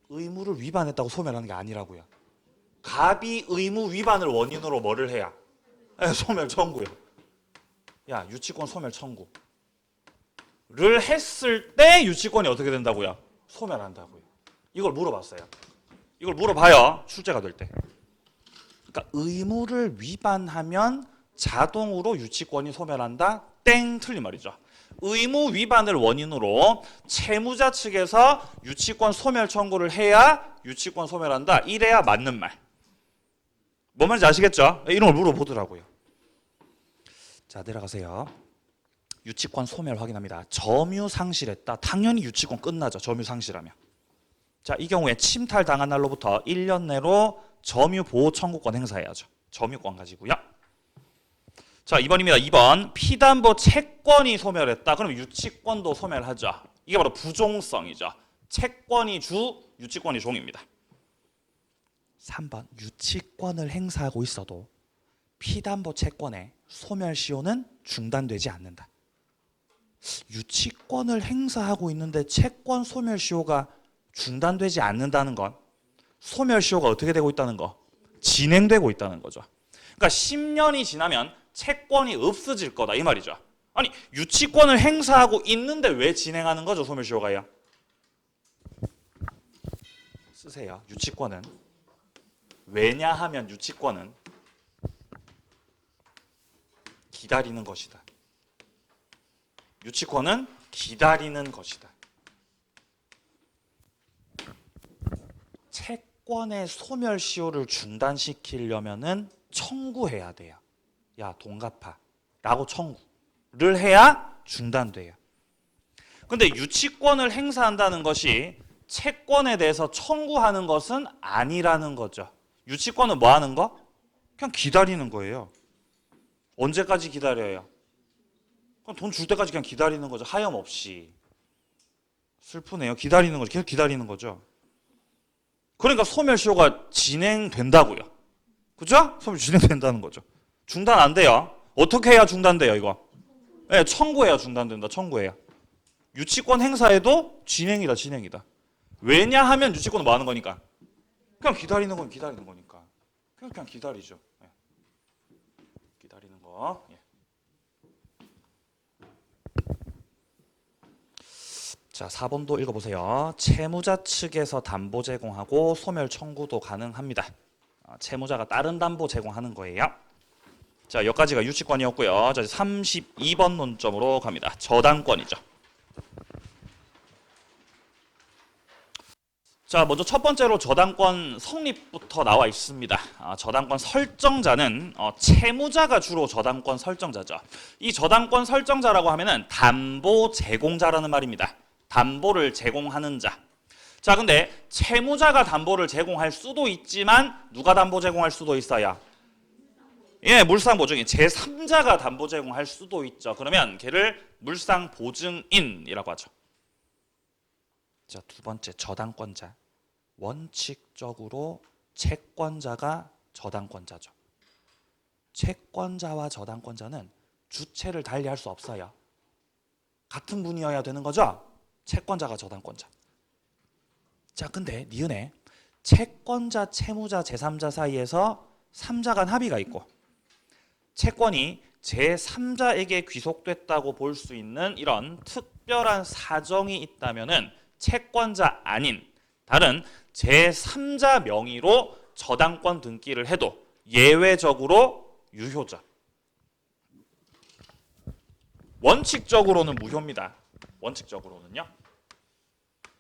의무를 위반했다고 소멸하는 게 아니라고요. 갑이 의무 위반을 원인으로 뭐를 해야? 소멸 청구요. 야, 유치권 소멸 청구를 했을 때 유치권이 어떻게 된다고요? 소멸한다고요. 이걸 물어봤어요. 이걸 물어봐요. 출제가 될 때. 그러니까 의무를 위반하면 자동으로 유치권이 소멸한다? 땡, 틀린 말이죠. 의무 위반을 원인으로 채무자 측에서 유치권 소멸 청구를 해야 유치권 소멸한다. 이래야 맞는 말. 뭔 말인지 아시겠죠? 이런 걸 물어보더라고요. 자, 내려가세요. 유치권 소멸 확인합니다. 점유 상실했다. 당연히 유치권 끝나죠. 점유 상실하면. 자, 이 경우에 침탈 당한 날로부터 1년 내로 점유 보호 청구권 행사해야죠. 점유권 가지고요. 자, 2번입니다. 2번. 피담보 채권이 소멸했다. 그럼 유치권도 소멸하죠. 이게 바로 부종성이죠. 채권이 주, 유치권이 종입니다. 3번. 유치권을 행사하고 있어도 피담보 채권의 소멸시효는 중단되지 않는다. 유치권을 행사하고 있는데 채권 소멸시효가 중단되지 않는다는 건 소멸시효가 어떻게 되고 있다는 거? 진행되고 있다는 거죠. 그러니까 10년이 지나면 채권이 없어질 거다 이 말이죠. 아니, 유치권을 행사하고 있는데 왜 진행하는 거죠? 소멸시효가요. 쓰세요. 유치권은 왜냐하면 유치권은 기다리는 것이다. 유치권은 기다리는 것이다. 채권의 소멸시효를 중단시키려면은 청구해야 돼요. 야, 돈 갚아 라고 청구를 해야 중단돼요. 근데 유치권을 행사한다는 것이 채권에 대해서 청구하는 것은 아니라는 거죠. 유치권은 뭐 하는 거? 그냥 기다리는 거예요. 언제까지 기다려요? 그럼 돈 줄 때까지 그냥 기다리는 거죠. 하염없이. 슬프네요. 기다리는 거죠. 계속 기다리는 거죠. 그러니까 소멸시효가 진행된다고요. 그죠? 소멸 진행된다는 거죠. 중단 안 돼요. 어떻게 해야 중단돼요, 이거? 네, 청구해야 중단된다. 청구해야. 유치권 행사에도 진행이다, 진행이다. 왜냐하면 유치권은 뭐 하는 거니까? 그냥 기다리는 건 기다리는 거니까. 그냥 기다리죠. 네. 기다리는 거. 예. 자, 4번도 읽어보세요. 채무자 측에서 담보 제공하고 소멸 청구도 가능합니다. 채무자가 다른 담보 제공하는 거예요. 자, 여기까지가 유치권이었고요. 자, 32번 논점으로 갑니다. 저당권이죠. 자, 먼저 첫 번째로 저당권 성립부터 나와 있습니다. 저당권 설정자는 채무자가 주로 저당권 설정자죠. 이 저당권 설정자라고 하면은 담보 제공자라는 말입니다. 담보를 제공하는 자. 자, 근데 채무자가 담보를 제공할 수도 있지만 누가 담보 제공할 수도 있어요? 예, 물상보증인 제3자가 담보 제공할 수도 있죠. 그러면 걔를 물상보증인이라고 하죠. 자, 두 번째 저당권자. 원칙적으로 채권자가 저당권자죠. 채권자와 저당권자는 주체를 달리할 수 없어요. 같은 분이어야 되는 거죠? 채권자가 저당권자. 자, 근데 니은에 채권자, 채무자, 제3자 사이에서 3자 간 합의가 있고 채권이 제3자에게 귀속됐다고 볼 수 있는 이런 특별한 사정이 있다면은 채권자 아닌 다른 제3자 명의로 저당권 등기를 해도 예외적으로 유효죠. 원칙적으로는 무효입니다. 원칙적으로는요.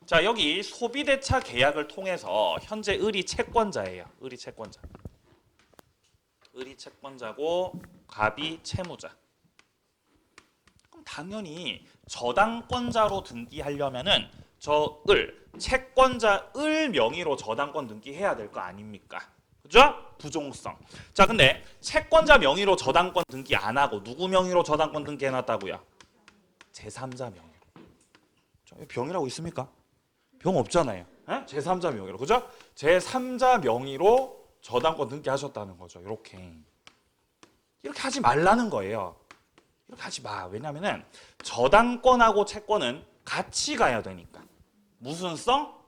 자, 여기 소비대차 계약을 통해서 현재 을이 채권자예요. 을이 채권자. 을이 채권자고 갑이 채무자. 그럼 당연히 저당권자로 등기하려면은 저 을, 채권자 을 명의로 저당권 등기해야 될 거 아닙니까? 그죠? 부종성. 자, 근데 채권자 명의로 저당권 등기 안 하고 누구 명의로 저당권 등기해놨다고요? 제3자 명의로. 병이라고 있습니까? 병 없잖아요. 에? 제3자 명의로. 그죠? 제3자 명의로 저당권 등기하셨다는 거죠. 이렇게 하지 말라는 거예요. 이렇게 하지 마. 왜냐면은 저당권하고 채권은 같이 가야 되니까. 무슨 성?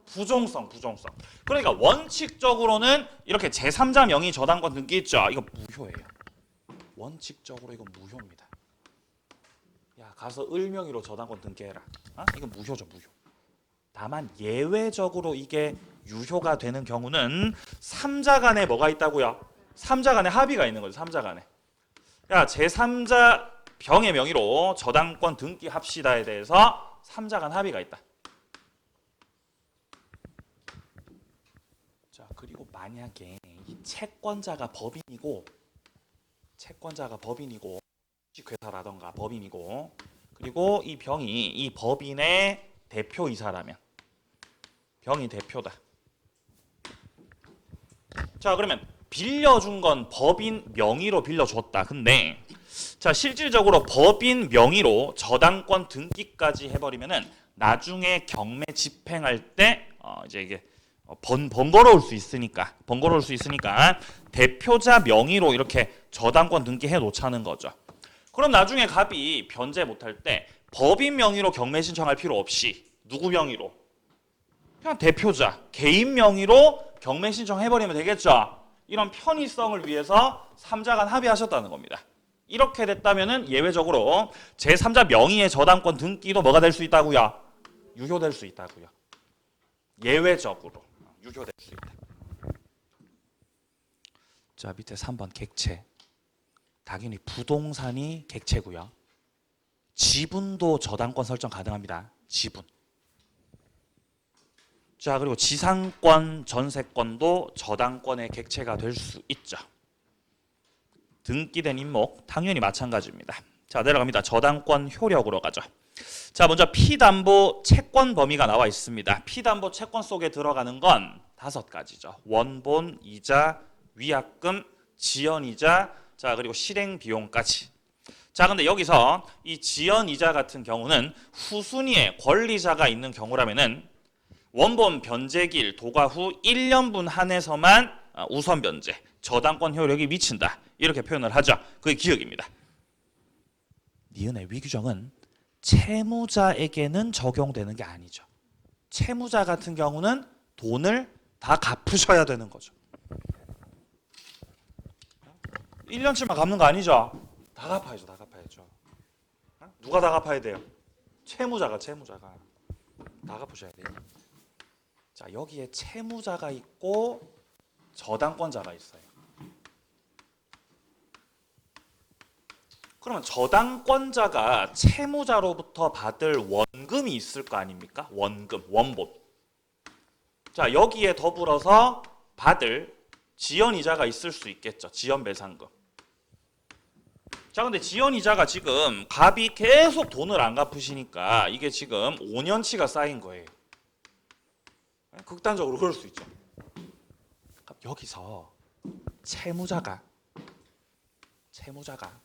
부종성. 그러니까 원칙적으로는 이렇게 제3자 명의 저당권 등기 있죠. 이거 무효예요. 원칙적으로 이건 무효입니다. 야, 가서 을명의로 저당권 등기해라. 이건 무효죠, 무효. 다만 예외적으로 이게 유효가 되는 경우는 3자 간에 뭐가 있다고요? 3자 간에 합의가 있는 거죠. 3자 간에. 야, 제3자 병의 명의로 저당권 등기합시다에 대해서 3자 간 합의가 있다. 자, 그리고 만약에 이 채권자가 법인이고 주식회사라던가 법인이고 그리고 이 병이 이 법인의 대표이사라면 병이 대표다. 자, 그러면 빌려준 건 법인 명의로 빌려줬다. 근데 자, 실질적으로 법인 명의로 저당권 등기까지 해버리면은 나중에 경매 집행할 때 이제 이게 번거로울 수 있으니까 대표자 명의로 이렇게 저당권 등기해 놓자는 거죠. 그럼 나중에 갑이 변제 못할 때 법인 명의로 경매 신청할 필요 없이 누구 명의로? 그냥 대표자 개인 명의로 경매 신청해버리면 되겠죠. 이런 편의성을 위해서 3자 간 합의하셨다는 겁니다. 이렇게 됐다면은 예외적으로 제3자 명의의 저당권 등기도 뭐가 될 수 있다고요? 유효될 수 있다고요. 예외적으로 유효될 수 있다. 자, 밑에 3번 객체. 당연히 부동산이 객체고요. 지분도 저당권 설정 가능합니다. 지분. 자, 그리고 지상권, 전세권도 저당권의 객체가 될 수 있죠. 등기된 인목 당연히 마찬가지입니다. 자, 내려갑니다. 저당권 효력으로 가죠. 자, 먼저 피담보 채권 범위가 나와 있습니다. 피담보 채권 속에 들어가는 건 5가지죠. 원본, 이자, 위약금, 지연이자, 자, 그리고 실행 비용까지. 자, 근데 여기서 이 지연이자 같은 경우는 후순위에 권리자가 있는 경우라면은 원본 변제기일 도과 후 1년분 한해서만 우선 변제, 저당권 효력이 미친다. 이렇게 표현을 하죠. 그게 기억입니다. 니은의 위규정은 채무자에게는 적용되는 게 아니죠. 채무자 같은 경우는 돈을 다 갚으셔야 되는 거죠. 1년치만 갚는 거 아니죠? 다 갚아야죠. 다 갚아야죠. 누가 다 갚아야 돼요? 채무자가 다 갚으셔야 돼요. 자, 여기에 채무자가 있고 저당권자가 있어요. 그러면 저당권자가 채무자로부터 받을 원금이 있을 거 아닙니까? 원금, 원본. 자, 여기에 더불어서 받을 지연이자가 있을 수 있겠죠. 지연배상금. 자, 근데 지연이자가 지금 갑이 계속 돈을 안 갚으시니까 이게 지금 5년치가 쌓인 거예요. 극단적으로 그럴 수 있죠. 여기서 채무자가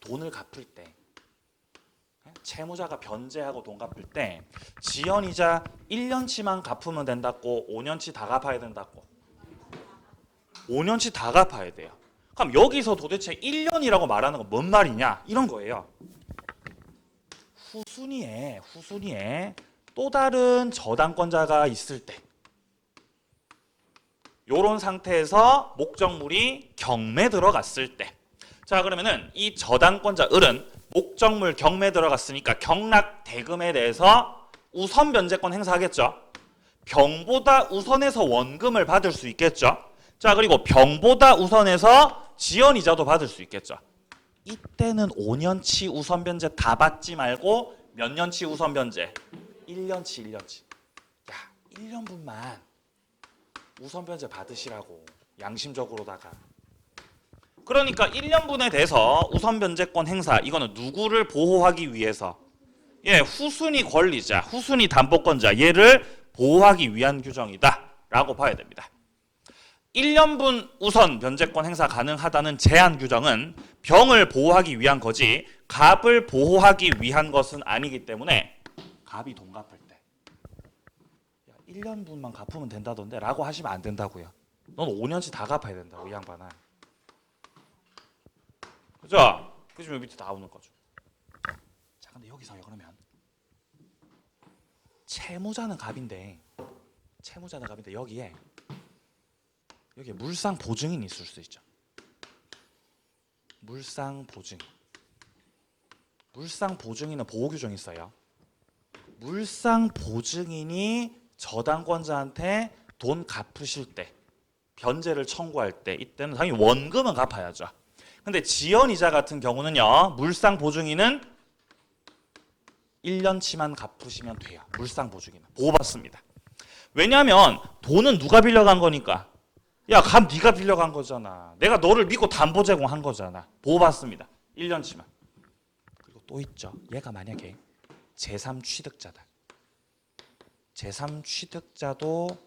돈을 갚을 때, 채무자가 변제하고 돈 갚을 때 지연이자 1년치만 갚으면 된다고 5년치 다 갚아야 된다고? 5년치 다 갚아야 돼요. 그럼 여기서 도대체 1년이라고 말하는 건 뭔 말이냐? 이런 거예요. 후순위에 또 다른 저당권자가 있을 때 요런 상태에서 목적물이 경매 들어갔을 때, 자, 그러면은 이 저당권자 을은 목적물 경매 들어갔으니까 경락 대금에 대해서 우선 변제권 행사하겠죠. 병보다 우선해서 원금을 받을 수 있겠죠. 자, 그리고 병보다 우선해서 지연이자도 받을 수 있겠죠. 이때는 5년치 우선 변제 다 받지 말고 몇 년치 우선 변제? 1년치. 야, 1년분만 우선 변제 받으시라고, 양심적으로다가. 그러니까 1년분에 대해서 우선 변제권 행사, 이거는 누구를 보호하기 위해서? 예, 후순위 권리자, 후순위 담보권자, 얘를 보호하기 위한 규정이다라고 봐야 됩니다. 1년분 우선 변제권 행사 가능하다는 제한 규정은 병을 보호하기 위한 거지 갑을 보호하기 위한 것은 아니기 때문에, 갑이 돈 갚을 때 1년분만 갚으면 된다던데 라고 하시면 안 된다고요. 넌 5년치 다 갚아야 된다고, 이 양반아. 그죠? 그죠? 밑에 나오는 거죠. 여기서요 그러면 채무자는 갑인데 여기에 물상 보증인이 있을 수 있죠. 물상 보증인은 보호 규정이 있어요. 물상 보증인이 저당권자한테 돈 갚으실 때, 변제를 청구할 때 이때는 당연히 원금은 갚아야죠. 근데 지연이자 같은 경우는요. 물상 보증인은 1년치만 갚으시면 돼요. 물상 보증인은 보호받습니다. 왜냐하면 돈은 누가 빌려간 거니까. 야, 감 네가 빌려간 거잖아. 내가 너를 믿고 담보 제공한 거잖아. 보호받습니다. 1년치만. 그리고 또 있죠. 얘가 만약에 제3취득자다. 제3취득자도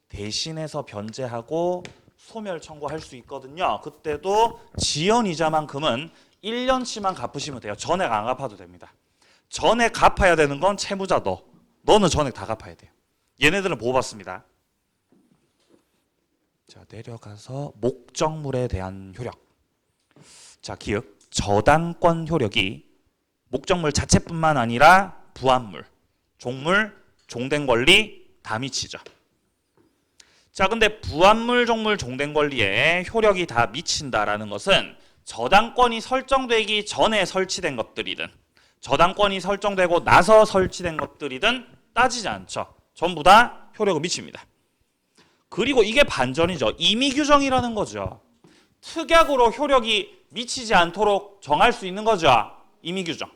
대신해서 변제하고 소멸 청구할 수 있거든요. 그때도 지연이자만큼은 1년치만 갚으시면 돼요. 전액 안 갚아도 됩니다. 전액 갚아야 되는 건 채무자 너는 전액 다 갚아야 돼요. 얘네들은 보호받습니다. 자, 내려가서 목적물에 대한 효력. 자, 기억. 저당권 효력이 목적물 자체뿐만 아니라 부합물, 종물, 종된 권리 다 미치죠. 자, 근데 부합물, 종물, 종된 권리에 효력이 다 미친다라는 것은 저당권이 설정되기 전에 설치된 것들이든 저당권이 설정되고 나서 설치된 것들이든 따지지 않죠. 전부 다 효력을 미칩니다. 그리고 이게 반전이죠. 임의규정이라는 거죠. 특약으로 효력이 미치지 않도록 정할 수 있는 거죠. 임의규정.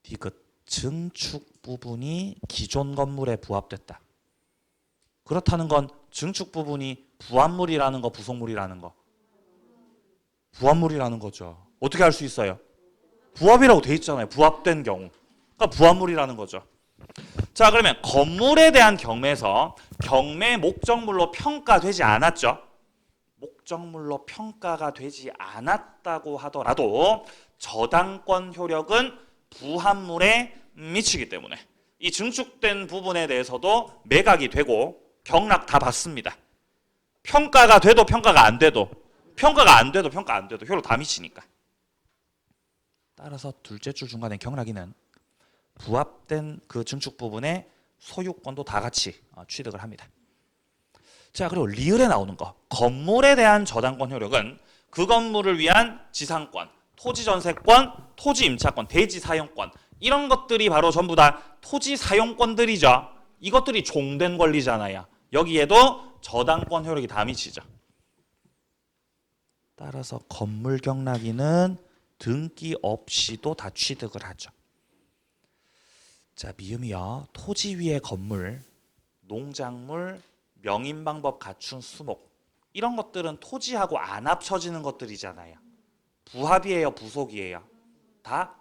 디귿 증축 부분이 기존 건물에 부합됐다. 그렇다는 건 증축 부분이 부합물이라는 거, 부속물이라는 거. 부합물이라는 거죠. 어떻게 할 수 있어요? 부합이라고 돼 있잖아요. 부합된 경우. 그러니까 부합물이라는 거죠. 자, 그러면 건물에 대한 경매에서 경매 목적물로 평가되지 않았죠. 목적물로 평가가 되지 않았다고 하더라도 저당권 효력은 부합물에 미치기 때문에 이 증축된 부분에 대해서도 매각이 되고 경락 다 받습니다. 평가가 돼도 평가가 안 돼도 효력 다 미치니까. 따라서 둘째 줄 중간에 경락이는 부합된 그 증축 부분의 소유권도 다 같이 취득을 합니다. 자, 그리고 리을에 나오는 거. 건물에 대한 저당권 효력은 그 건물을 위한 지상권, 토지 전세권, 토지 임차권, 대지 사용권 이런 것들이 바로 전부 다 토지 사용권들이죠. 이것들이 종된 권리잖아요. 여기에도 저당권 효력이 다 미치죠. 따라서 건물 경락인은 등기 없이도 다 취득을 하죠. 자, 미음이요. 토지 위의 건물, 농작물, 명인방법 갖춘 수목 이런 것들은 토지하고 안 합쳐지는 것들이잖아요. 부합이에요, 부속이에요? 다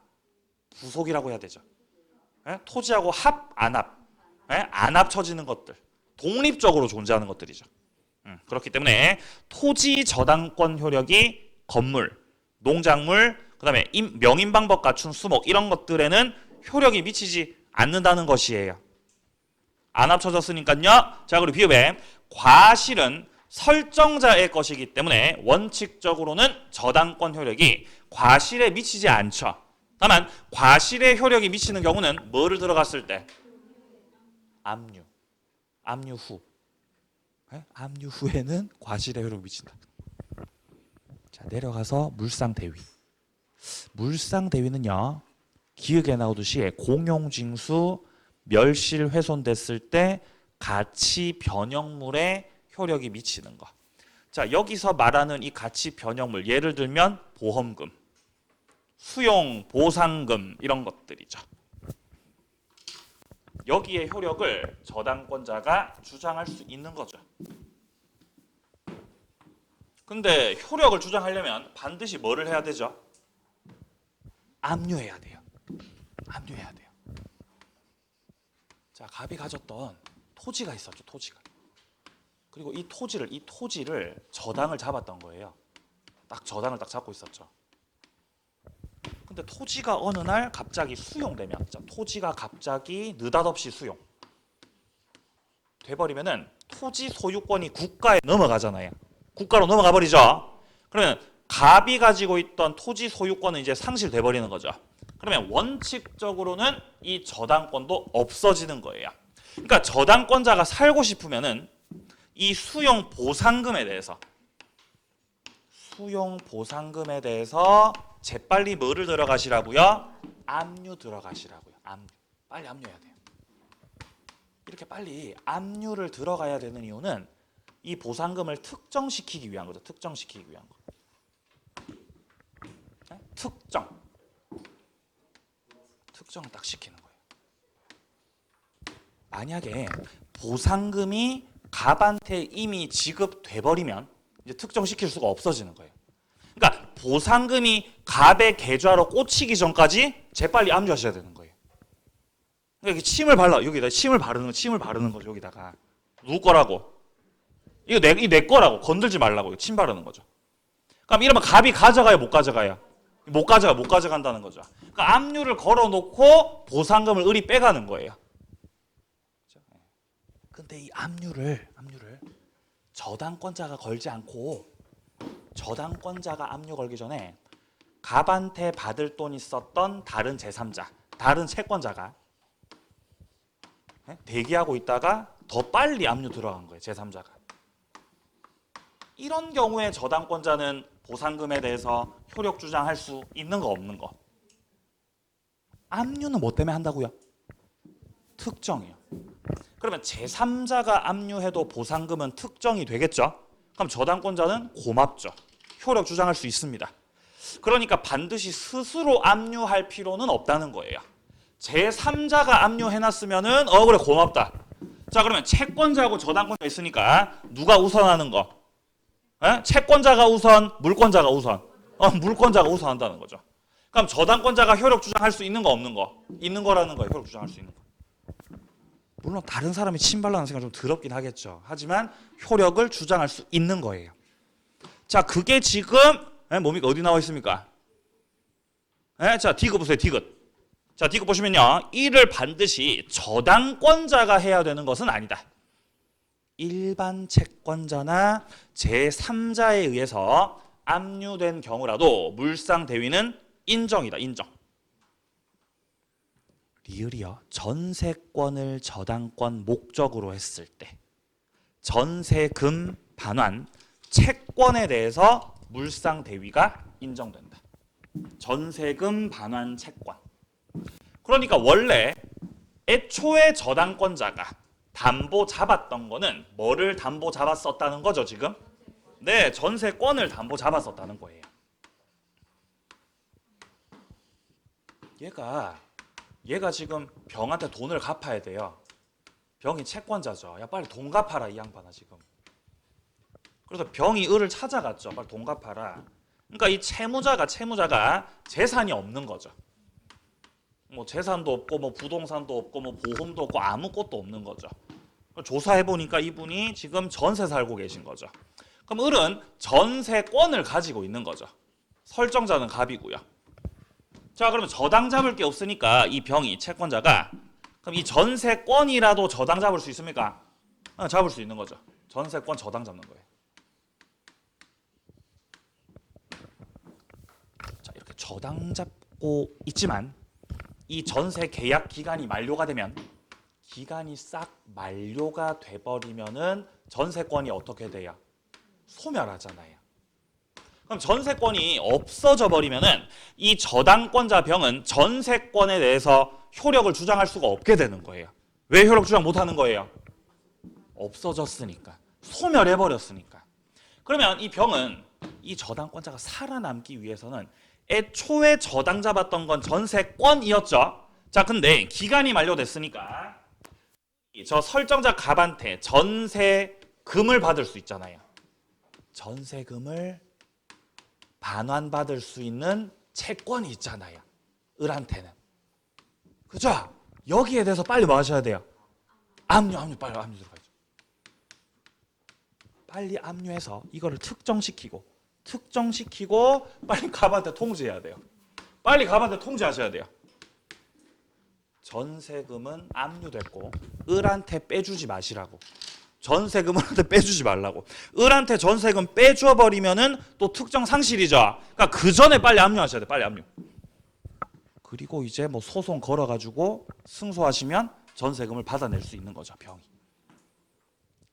부속이라고 해야 되죠. 예? 토지하고 안 합쳐지는 것들, 독립적으로 존재하는 것들이죠. 그렇기 때문에 토지 저당권 효력이 건물, 농작물, 그다음에 명인방법 갖춘 수목 이런 것들에는 효력이 미치지 않는다는 것이에요. 안 합쳐졌으니까요. 자, 그리고 비읍에 과실은 설정자의 것이기 때문에 원칙적으로는 저당권 효력이 과실에 미치지 않죠. 다만 과실에 효력이 미치는 경우는 뭐를 들어갔을 때? 압류 후. 압류 후에는 과실에 효력이 미친다. 자, 내려가서 물상대위. 물상대위는요. 기억에 나오듯이 공용징수 멸실 훼손됐을 때 가치 변형물에 효력이 미치는 거. 자, 여기서 말하는 이 가치 변형물 예를 들면 보험금, 수용 보상금 이런 것들이죠. 여기에 효력을 저당권자가 주장할 수 있는 거죠. 근데 효력을 주장하려면 반드시 뭐를 해야 되죠? 압류해야 돼요. 압류해야 돼요. 자, 갑이 가졌던 토지가 있었죠. 토지가. 그리고 이 토지를 저당을 잡았던 거예요. 딱 저당을 딱 잡고 있었죠. 근데 토지가 어느 날 갑자기 수용되면, 토지가 갑자기 느닷없이 수용 돼버리면은 토지 소유권이 국가에 넘어가잖아요. 국가로 넘어가 버리죠. 그러면 갑이 가지고 있던 토지 소유권은 이제 상실돼 버리는 거죠. 그러면 원칙적으로는 이 저당권도 없어지는 거예요. 그러니까 저당권자가 살고 싶으면은 이 수용 보상금에 대해서 재빨리 뭐를 들어가시라고요? 압류 들어가시라고요. 압류. 빨리 압류해야 돼요. 이렇게 빨리 압류를 들어가야 되는 이유는 이 보상금을 특정시키기 위한 거죠. 특정시키기 위한 거. 네? 특정을 딱 시키는 거예요. 만약에 보상금이 갑한테 이미 지급돼 버리면 이제 특정시킬 수가 없어지는 거예요. 그러니까 보상금이 갑의 계좌로 꽂히기 전까지 재빨리 압류하셔야 되는 거예요. 그러니까 침을 발라 여기다 침을 바르는 거죠. 여기다가 누구 거라고? 이거 내 거라고 건들지 말라고 침 바르는 거죠. 그럼 이러면 갑이 가져가요, 못 가져가요? 못 가져간다는 거죠. 그러니까 압류를 걸어놓고 보상금을 을이 빼가는 거예요. 근데 이 압류를 저당권자가 걸지 않고 저당권자가 압류 걸기 전에 갑한테 받을 돈 있었던 다른 제3자, 다른 채권자가 대기하고 있다가 더 빨리 압류 들어간 거예요. 제3자가. 이런 경우에 저당권자는 보상금에 대해서 효력 주장할 수 있는 거 없는 거? 압류는 뭐 때문에 한다고요? 특정이요. 그러면 제3자가 압류해도 보상금은 특정이 되겠죠? 그럼 저당권자는 고맙죠. 효력 주장할 수 있습니다. 그러니까 반드시 스스로 압류할 필요는 없다는 거예요. 제3자가 압류해놨으면은 그래 고맙다. 자 그러면 채권자하고 저당권자 있으니까 누가 우선하는 거? 채권자가 우선, 물권자가 우선. 물권자가 우선한다는 거죠. 그럼 저당권자가 효력 주장할 수 있는 거 없는 거? 있는 거라는 거예요. 효력 주장할 수 있는 거. 물론 다른 사람이 침발라는 생각 좀 더럽긴 하겠죠. 하지만 효력을 주장할 수 있는 거예요. 자, 그게 지금 뭡니까? 어디 나와 있습니까? 자, 디귿 보세요. 디귿. 자, 디귿 보시면요. 이를 반드시 저당권자가 해야 되는 것은 아니다. 일반 채권자나 제3자에 의해서 압류된 경우라도 물상 대위는 인정이다. 인정. 리을이요. 전세권을 저당권 목적으로 했을 때 전세금 반환 채권에 대해서 물상 대위가 인정된다. 전세금 반환 채권. 그러니까 원래 애초에 저당권자가 담보 잡았던 거는 뭐를 담보 잡았었다는 거죠, 지금? 네, 전세권을 담보 잡았었다는 거예요. 얘가 지금 병한테 돈을 갚아야 돼요. 병이 채권자죠. 야, 빨리 돈 갚아라, 이 양반아, 지금. 그래서 병이 을을 찾아갔죠. 빨리 돈 갚아라. 그러니까 이 채무자가 재산이 없는 거죠. 뭐 재산도 없고 뭐 부동산도 없고 뭐 보험도 없고 아무것도 없는 거죠. 조사해 보니까 이분이 지금 전세 살고 계신 거죠. 그럼 을은 전세권을 가지고 있는 거죠. 설정자는 갑이고요. 자, 그러면 저당 잡을 게 없으니까 이 병이 채권자가 그럼 이 전세권이라도 저당 잡을 수 있습니까? 잡을 수 있는 거죠. 전세권 저당 잡는 거예요. 자, 이렇게 저당 잡고 있지만 이 전세 계약 기간이 만료가 되면 기간이 싹 만료가 돼버리면은 전세권이 어떻게 돼요? 소멸하잖아요. 그럼 전세권이 없어져 버리면은 이 저당권자 병은 전세권에 대해서 효력을 주장할 수가 없게 되는 거예요. 왜 효력 주장 못 하는 거예요? 없어졌으니까. 소멸해 버렸으니까. 그러면 이 병은 이 저당권자가 살아남기 위해서는 애초에 저당 잡았던 건 전세권이었죠. 자, 근데 기간이 만료됐으니까 저 설정자 갑한테 전세금을 받을 수 있잖아요. 전세금을 반환받을 수 있는 채권이 있잖아요. 을한테는. 그죠? 여기에 대해서 빨리 뭐 하셔야 돼요? 압류 빨리 압류 들어가야죠. 빨리 압류해서 이거를 특정시키고 빨리 갑한테 통지해야 돼요. 빨리 갑한테 통지하셔야 돼요. 전세금은 압류됐고 을한테 빼주지 마시라고. 전세금 을한테 빼주지 말라고. 을한테 전세금 빼줘 버리면은 또 특정 상실이죠. 그러니까 그 전에 빨리 압류하셔야 돼. 빨리 압류. 그리고 이제 뭐 소송 걸어가지고 승소하시면 전세금을 받아낼 수 있는 거죠, 병이.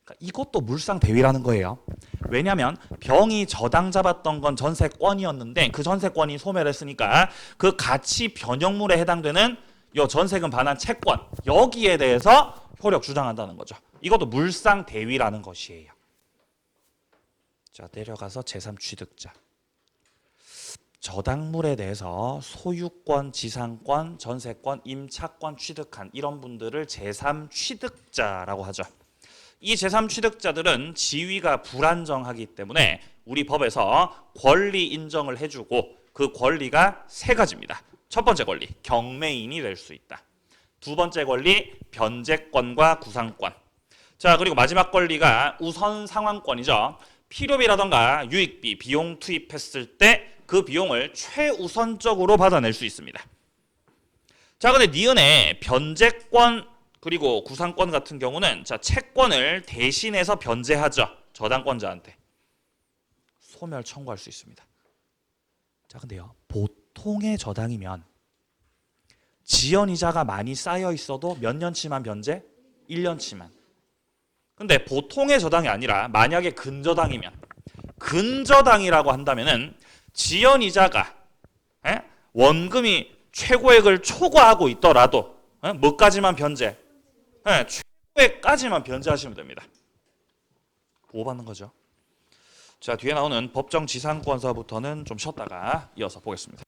그러니까 이것도 물상대위라는 거예요. 왜냐하면 병이 저당 잡았던 건 전세권이었는데 그 전세권이 소멸했으니까 그 가치 변형물에 해당되는 요 전세금 반환 채권 여기에 대해서 효력 주장한다는 거죠. 이것도 물상대위라는 것이에요. 자, 내려가서 제3취득자. 저당물에 대해서 소유권, 지상권, 전세권, 임차권 취득한 이런 분들을 제3취득자라고 하죠. 이 제3취득자들은 지위가 불안정하기 때문에 우리 법에서 권리 인정을 해주고 그 권리가 세 가지입니다. 첫 번째 권리, 경매인이 될 수 있다. 두 번째 권리, 변제권과 구상권. 자, 그리고 마지막 권리가 우선 상환권이죠. 필요비라던가 유익비, 비용 투입했을 때 그 비용을 최우선적으로 받아낼 수 있습니다. 자, 근데 니은의 변제권 그리고 구상권 같은 경우는 자, 채권을 대신해서 변제하죠. 저당권자한테. 소멸 청구할 수 있습니다. 자, 근데요. 보통의 저당이면 지연이자가 많이 쌓여 있어도 몇 년치만 변제? 1년치만. 근데 보통의 저당이 아니라 만약에 근저당이면 근저당이라고 한다면은 지연이자가 원금이 최고액을 초과하고 있더라도 뭐까지만 변제? 최고액까지만 변제하시면 됩니다. 보호받는 거죠. 자, 뒤에 나오는 법정지상권서부터는 좀 쉬었다가 이어서 보겠습니다.